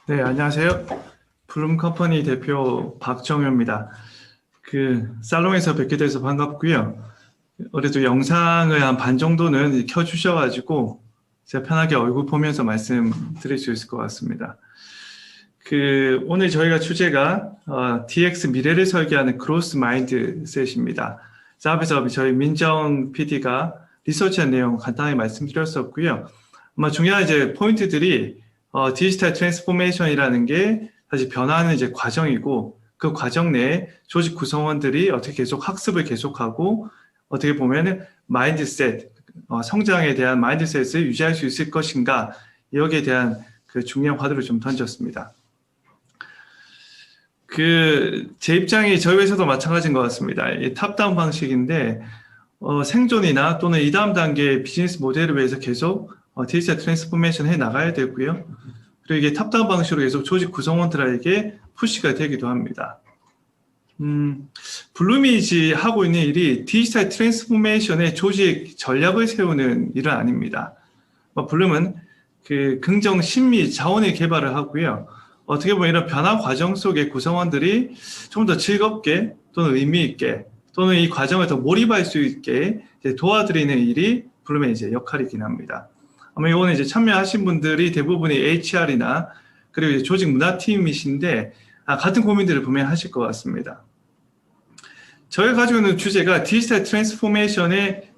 네, 안녕하세요. 블룸 컴퍼니 대표 박정효입니다. 살롱에서 뵙게 돼서 반갑고요. 그래도 영상을 한 반 정도는 켜주셔가지고 제가 편하게 얼굴 보면서 말씀드릴 수 있을 것 같습니다. 오늘 저희가 주제가 DX 미래를 설계하는 그로스 마인드셋입니다. 자, 앞에서 저희 민정 PD가 리서치한 내용 간단히 말씀드렸었고요. 아마 중요한 이제 포인트들이 디지털 트랜스포메이션이라는 게 사실 변화하는 이제 과정이고 그 과정 내에 조직 구성원들이 어떻게 계속 학습을 계속하고 어떻게 보면은 마인드셋, 성장에 대한 마인드셋을 유지할 수 있을 것인가 여기에 대한 그 중요한 화두를 좀 던졌습니다. 제 입장이 저희 회사도 마찬가지인 것 같습니다. 이 탑다운 방식인데 생존이나 또는 이 다음 단계 비즈니스 모델을 위해서 계속 디지털 트랜스포메이션 해 나가야 되고요. 그리고 이게 탑다운 방식으로 계속 조직 구성원들에게 푸시가 되기도 합니다. 블루미지 하고 있는 일이 디지털 트랜스포메이션의 조직 전략을 세우는 일은 아닙니다. 블룸은 긍정 심리 자원의 개발을 하고요. 어떻게 보면 이런 변화 과정 속에 구성원들이 좀 더 즐겁게 또는 의미 있게 또는 이 과정을 더 몰입할 수 있게 도와드리는 일이 블룸의 이제 역할이긴 합니다. 아마 이거는 이제 참여하신 분들이 대부분이 HR이나 그리고 이제 조직 문화팀이신데 같은 고민들을 분명히 하실 것 같습니다. 저희가 가지고 있는 주제가 디지털 트랜스포메이션에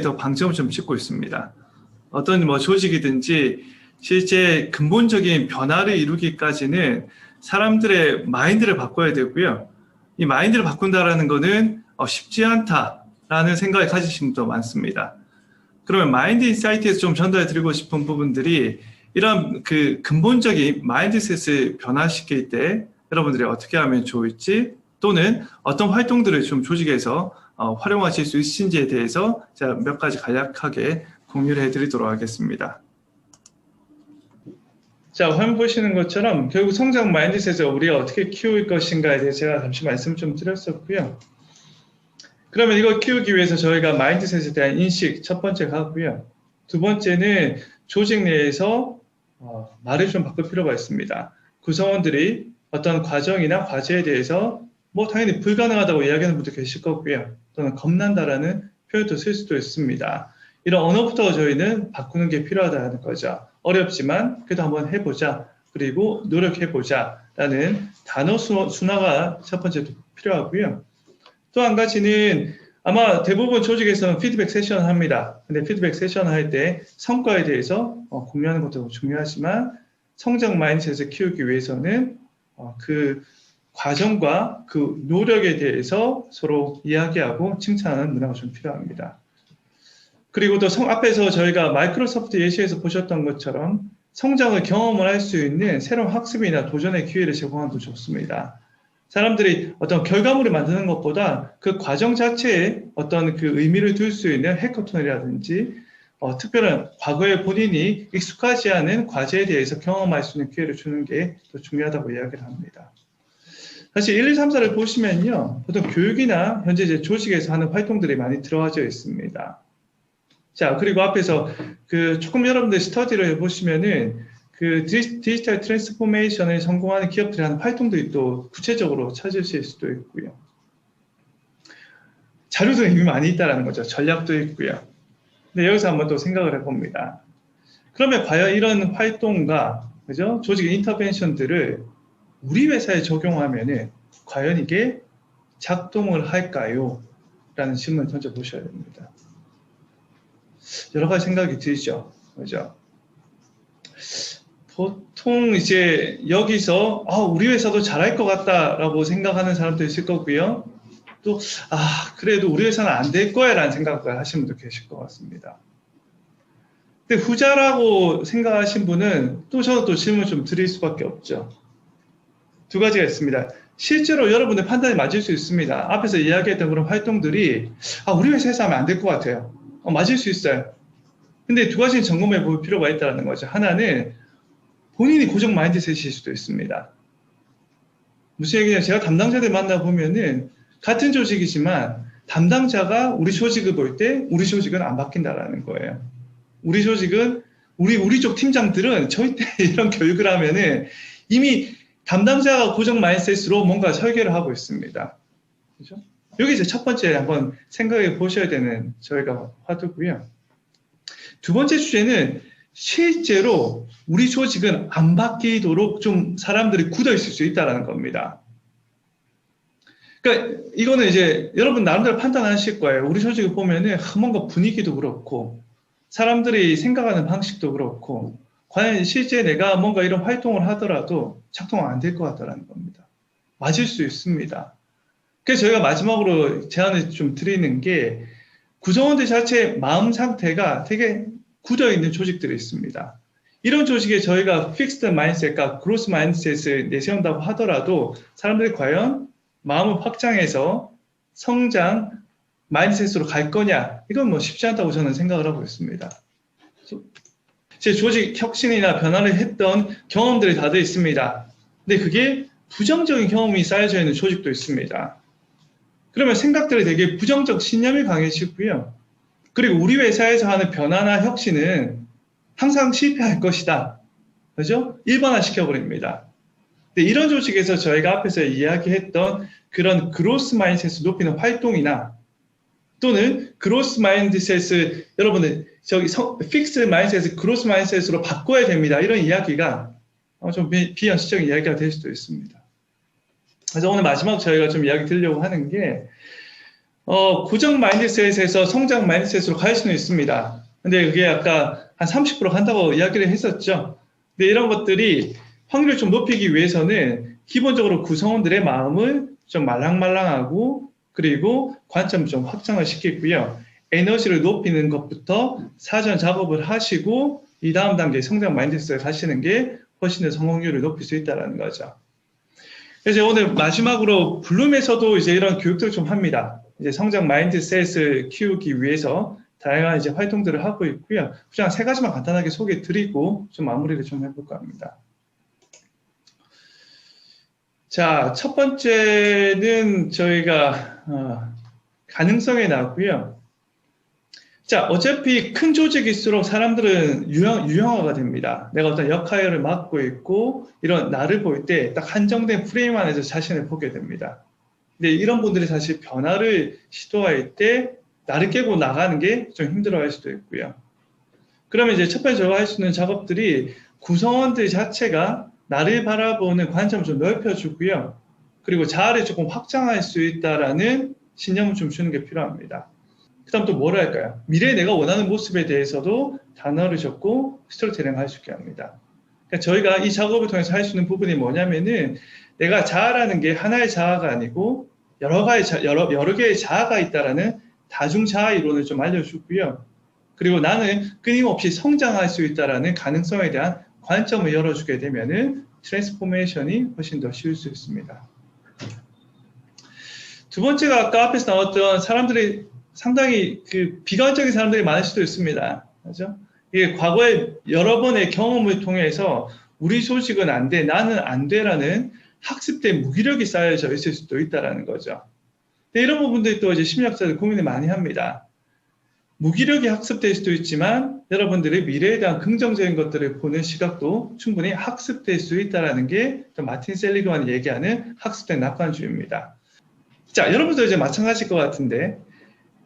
더 방점을 좀 찍고 있습니다. 어떤 조직이든지 실제 근본적인 변화를 이루기까지는 사람들의 마인드를 바꿔야 되고요. 이 마인드를 바꾼다라는 것은 쉽지 않다라는 생각을 가지신 분도 많습니다. 그러면 마인드 인사이트에서 좀 전달해 드리고 싶은 부분들이 이런 근본적인 마인드셋을 변화시킬 때 여러분들이 어떻게 하면 좋을지 또는 어떤 활동들을 좀 조직에서 활용하실 수 있으신지에 대해서 제가 몇 가지 간략하게 공유를 해드리도록 하겠습니다. 자, 화면 보시는 것처럼 결국 성장 마인드셋을 우리가 어떻게 키울 것인가에 대해서 제가 잠시 말씀 좀 드렸었고요. 그러면 이걸 키우기 위해서 저희가 마인드셋에 대한 인식 첫 번째가 하고요. 두 번째는 조직 내에서 말을 좀 바꿀 필요가 있습니다. 구성원들이 어떤 과정이나 과제에 대해서 당연히 불가능하다고 이야기하는 분도 계실 거고요. 또는 겁난다라는 표현도 쓸 수도 있습니다. 이런 언어부터 저희는 바꾸는 게 필요하다는 거죠. 어렵지만 그래도 한번 해보자. 그리고 노력해보자. 라는 단어 순화가 첫 번째로 필요하고요. 또 한 가지는 아마 대부분 조직에서는 피드백 세션을 합니다. 근데 피드백 세션을 할 때 성과에 대해서 공유하는 것도 중요하지만 성장 마인드셋을 키우기 위해서는 그 과정과 그 노력에 대해서 서로 이야기하고 칭찬하는 문화가 좀 필요합니다. 그리고 또 앞에서 저희가 마이크로소프트 예시에서 보셨던 것처럼 성장을 경험을 할 수 있는 새로운 학습이나 도전의 기회를 제공하는 것도 좋습니다. 사람들이 어떤 결과물을 만드는 것보다 그 과정 자체에 어떤 그 의미를 둘 수 있는 해커톤이라든지 특별한 과거에 본인이 익숙하지 않은 과제에 대해서 경험할 수 있는 기회를 주는 게 더 중요하다고 이야기를 합니다. 사실 1, 2, 3, 4를 보시면요. 보통 교육이나 현재 이제 조직에서 하는 활동들이 많이 들어가져 있습니다. 자, 그리고 앞에서 조금 여러분들 스터디를 해보시면은 디지털 트랜스포메이션을 성공하는 기업들이 하는 활동들이 또 구체적으로 찾으실 수도 있고요. 자료도 이미 많이 있다라는 거죠. 전략도 있고요. 근데 여기서 한번 또 생각을 해봅니다. 그러면 과연 이런 활동과, 그죠? 조직 인터벤션들을 우리 회사에 적용하면은 과연 이게 작동을 할까요? 라는 질문을 던져보셔야 됩니다. 여러 가지 생각이 들죠. 그죠? 보통 이제 여기서 우리 회사도 잘할 것 같다라고 생각하는 사람도 있을 거고요. 또 그래도 우리 회사는 안 될 거야 라는 생각을 하시는 분도 계실 것 같습니다. 근데 후자라고 생각하신 분은 또 저도 또 질문 좀 드릴 수밖에 없죠. 두 가지가 있습니다. 실제로 여러분의 판단이 맞을 수 있습니다. 앞에서 이야기했던 그런 활동들이 우리 회사에서 하면 안 될 것 같아요. 맞을 수 있어요. 근데 두 가지는 점검해 볼 필요가 있다는 거죠. 하나는 본인이 고정 마인드셋일 수도 있습니다. 무슨 얘기냐면 제가 담당자들 만나보면은 같은 조직이지만 담당자가 우리 조직을 볼 때 우리 조직은 안 바뀐다라는 거예요. 우리 조직은 우리 쪽 팀장들은 절대 이런 교육을 하면은 이미 담당자가 고정 마인드셋으로 뭔가 설계를 하고 있습니다. 그죠? 여기 이제 첫 번째 한번 생각해 보셔야 되는 저희가 화두고요. 두 번째 주제는 실제로 우리 조직은 안 바뀌도록 좀 사람들이 굳어 있을 수 있다는 겁니다. 그러니까 이거는 이제 여러분 나름대로 판단하실 거예요. 우리 조직을 보면은 뭔가 분위기도 그렇고 사람들이 생각하는 방식도 그렇고 과연 실제 내가 뭔가 이런 활동을 하더라도 작동 안 될 것 같다는 겁니다. 맞을 수 있습니다. 그래서 저희가 마지막으로 제안을 좀 드리는 게 구성원들 자체의 마음 상태가 되게 굳어 있는 조직들이 있습니다. 이런 조직에 저희가 픽스드 마인드셋과 그로스 마인드셋을 내세운다고 하더라도 사람들이 과연 마음을 확장해서 성장 마인드셋으로 갈 거냐, 이건 뭐 쉽지 않다고 저는 생각을 하고 있습니다. 제 조직 혁신이나 변화를 했던 경험들이 다들 있습니다. 근데 그게 부정적인 경험이 쌓여져 있는 조직도 있습니다. 그러면 생각들이 되게 부정적 신념이 강해지고요. 그리고 우리 회사에서 하는 변화나 혁신은 항상 실패할 것이다. 그죠? 일반화 시켜버립니다. 근데 이런 조직에서 저희가 앞에서 이야기했던 그런 그로스 마인드셋을 높이는 활동이나 또는 그로스 마인드셋을 여러분들 저기 픽스 마인드셋을 그로스 마인드셋으로 바꿔야 됩니다. 이런 이야기가 좀 비현실적인 이야기가 될 수도 있습니다. 그래서 오늘 마지막 저희가 좀 이야기 드리려고 하는 게 고정 마인드셋에서 성장 마인드셋으로 갈 수는 있습니다. 근데 그게 아까 한 30% 간다고 이야기를 했었죠. 근데 이런 것들이 확률을 좀 높이기 위해서는 기본적으로 구성원들의 마음을 좀 말랑말랑하고 그리고 관점을 좀 확장을 시키고요. 에너지를 높이는 것부터 사전 작업을 하시고 이 다음 단계 성장 마인드셋을 가시는 게 훨씬 더 성공률을 높일 수 있다는 거죠. 그래서 오늘 마지막으로 블룸에서도 이제 이런 교육들을 좀 합니다. 이제 성장 마인드셋을 키우기 위해서 다양한 이제 활동들을 하고 있고요. 그냥 세 가지만 간단하게 소개해 드리고 좀 마무리를 좀 해볼까 합니다. 자, 첫 번째는 저희가 가능성에 나왔고요. 자, 어차피 큰 조직일수록 사람들은 유형화가 됩니다. 내가 어떤 역할을 맡고 있고 이런 나를 볼 때 딱 한정된 프레임 안에서 자신을 보게 됩니다. 근데 이런 분들이 사실 변화를 시도할 때 나를 깨고 나가는 게 좀 힘들어할 수도 있고요. 그러면 이제 첫 번째 저가 할 수 있는 작업들이 구성원들 자체가 나를 바라보는 관점을 좀 넓혀주고요. 그리고 자아를 조금 확장할 수 있다라는 신념을 좀 주는 게 필요합니다. 그 다음 또 뭘 할까요? 미래에 내가 원하는 모습에 대해서도 단어를 적고 스토리텔링 할 수 있게 합니다. 그러니까 저희가 이 작업을 통해서 할 수 있는 부분이 뭐냐면은 내가 자아라는 게 하나의 자아가 아니고 여러 개의 자아가 있다라는 다중 자아 이론을 좀 알려주고요. 그리고 나는 끊임없이 성장할 수 있다라는 가능성에 대한 관점을 열어주게 되면은 트랜스포메이션이 훨씬 더 쉬울 수 있습니다. 두 번째가 아까 앞에서 나왔던 사람들이 상당히 비관적인 사람들이 많을 수도 있습니다. 그렇죠? 이게 과거에 여러 번의 경험을 통해서 우리 조직은 안 돼, 나는 안 돼라는 학습된 무기력이 쌓여져 있을 수도 있다는 거죠. 근데 이런 부분들이 또 이제 심리학자들 고민을 많이 합니다. 무기력이 학습될 수도 있지만 여러분들의 미래에 대한 긍정적인 것들을 보는 시각도 충분히 학습될 수 있다는 게 마틴 셀리그만이 얘기하는 학습된 낙관주의입니다. 자, 여러분도 이제 마찬가지일 것 같은데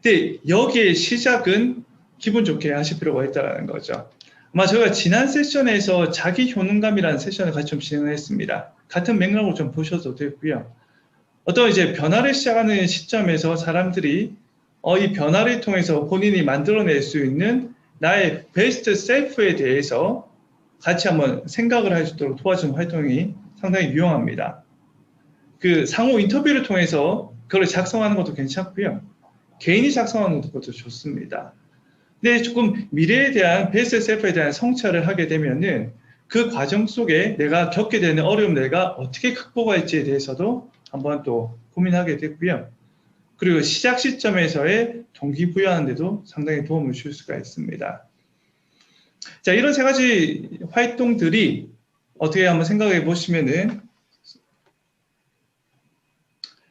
근데 여기에 시작은 기분 좋게 하실 필요가 있다는 거죠. 아마 저희가 지난 세션에서 자기 효능감이라는 세션을 같이 좀 진행했습니다. 같은 맥락으로 좀 보셔도 되고요. 어떤 이제 변화를 시작하는 시점에서 사람들이 이 변화를 통해서 본인이 만들어낼 수 있는 나의 베스트 셀프에 대해서 같이 한번 생각을 할 수 있도록 도와주는 활동이 상당히 유용합니다. 그 상호 인터뷰를 통해서 그걸 작성하는 것도 괜찮고요. 개인이 작성하는 것도 좋습니다. 근데 조금 미래에 대한 베스트 셀프에 대한 성찰을 하게 되면은 그 과정 속에 내가 겪게 되는 어려움 내가 어떻게 극복할지에 대해서도 한번 또 고민하게 되고요. 그리고 시작 시점에서의 동기부여하는 데도 상당히 도움을 줄 수가 있습니다. 자, 이런 세 가지 활동들이 어떻게 한번 생각해 보시면은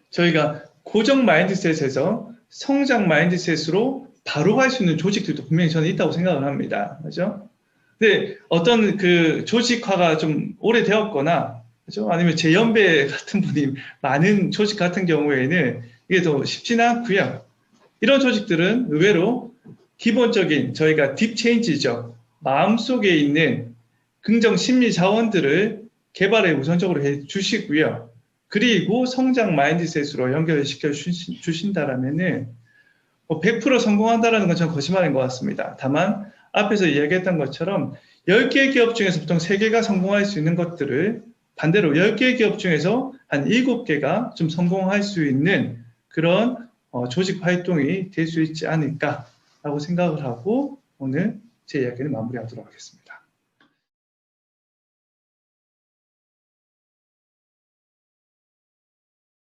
저희가 고정 마인드셋에서 성장 마인드셋으로 바로 갈 수 있는 조직들도 분명히 저는 있다고 생각을 합니다. 그죠? 근데 어떤 그 조직화가 좀 오래되었거나, 그죠? 아니면 제 연배 같은 분이 많은 조직 같은 경우에는 이게 더 쉽지는 않고요. 이런 조직들은 의외로 기본적인 저희가 딥체인지죠. 마음속에 있는 긍정 심리 자원들을 개발에 우선적으로 해 주시고요. 그리고 성장 마인드셋으로 연결시켜 주신다라면은 100% 성공한다라는 건 전 거짓말인 것 같습니다. 다만 앞에서 이야기했던 것처럼 10개 기업 중에서 보통 3개가 성공할 수 있는 것들을 반대로 10개 기업 중에서 한 7개가 좀 성공할 수 있는 그런 조직 활동이 될 수 있지 않을까라고 생각을 하고 오늘 제 이야기를 마무리하도록 하겠습니다.